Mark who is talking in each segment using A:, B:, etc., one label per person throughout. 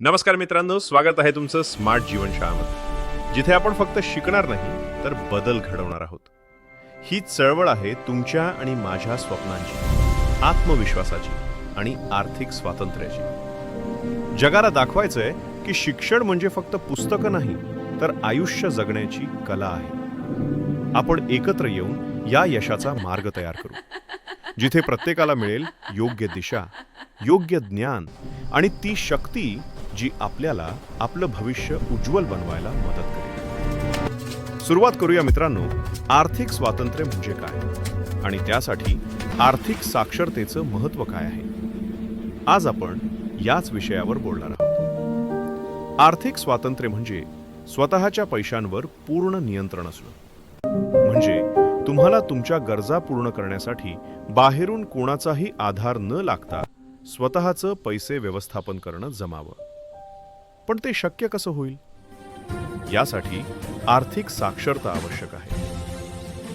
A: नमस्कार मित्रांनो, स्वागत आहे तुमचं स्मार्ट जीवनशाळामध्ये, जिथे आपण फक्त शिकणार नाही तर बदल घडवणार आहोत. ही चळवळ आहे तुमच्या आणि माझ्या स्वप्नांची, आत्मविश्वासाची आणि आर्थिक स्वातंत्र्याची. जगाला दाखवायचंय की शिक्षण म्हणजे फक्त पुस्तकं नाही तर आयुष्य जगण्याची कला आहे. आपण एकत्र येऊन या यशाचा मार्ग तयार करू, जिथे प्रत्येकाला मिळेल योग्य दिशा, योग्य ज्ञान आणि ती शक्ती जी आपल्याला आपलं भविष्य उज्ज्वल बनवायला मदत करेल. सुरुवात करूया मित्रांनो, आर्थिक स्वातंत्र्य म्हणजे काय आणि त्यासाठी आर्थिक साक्षरतेचं महत्त्व काय आहे. आज आपण याच विषयावर बोलणार आहोत. आर्थिक स्वातंत्र्य म्हणजे स्वतःच्या पैशांवर पूर्ण नियंत्रण असणं. म्हणजे तुम्हाला तुमच्या गरजा पूर्ण करण्यासाठी बाहेरून कोणाचाही आधार न लागता स्वतःचं पैसे व्यवस्थापन करणं जमावं. पण ते शक्य कसं होईल? यासाठी आर्थिक साक्षरता आवश्यक आहे.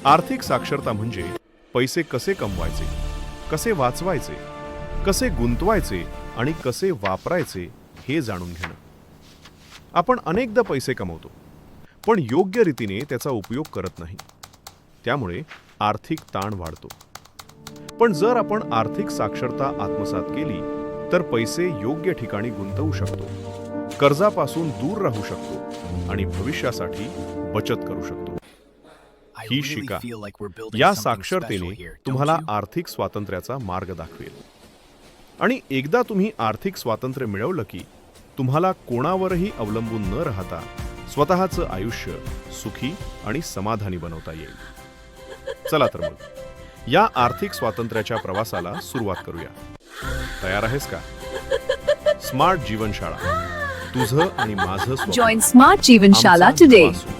A: आर्थिक साक्षरता म्हणजे पैसे कसे कमवायचे, कसे वाचवायचे, कसे गुंतवायचे आणि कसे वापरायचे हे जाणून घेणं. आपण अनेकदा पैसे कमवतो, पण योग्य रीतीने त्याचा उपयोग करत नाही. त्यामुळे आर्थिक ताण वाढतो. पण जर आपण आर्थिक साक्षरता आत्मसात केली तर पैसे योग्य ठिकाणी गुंतवू शकतो, कर्जापासून दूर राहू शकतो आणि भविष्यासाठी बचत करू शकतो. ही शिका या साक्षरतेने तुम्हाला आर्थिक स्वातंत्र्याचा मार्ग दाखवेल. आणि एकदा तुम्ही आर्थिक स्वातंत्र्य मिळवलं की तुम्हाला कोणावरही अवलंबून न राहता स्वतःचं आयुष्य सुखी आणि समाधानी बनवता येईल. चला तर मग या आर्थिक स्वातंत्र्याच्या प्रवासाला सुरुवात करूया. तयार आहेस का? स्मार्ट जीवनशाळा, तुझं आणि माझं स्वप्न
B: Join Smart Jeevan Shala
A: आमचा
B: today.
A: विश्वासू.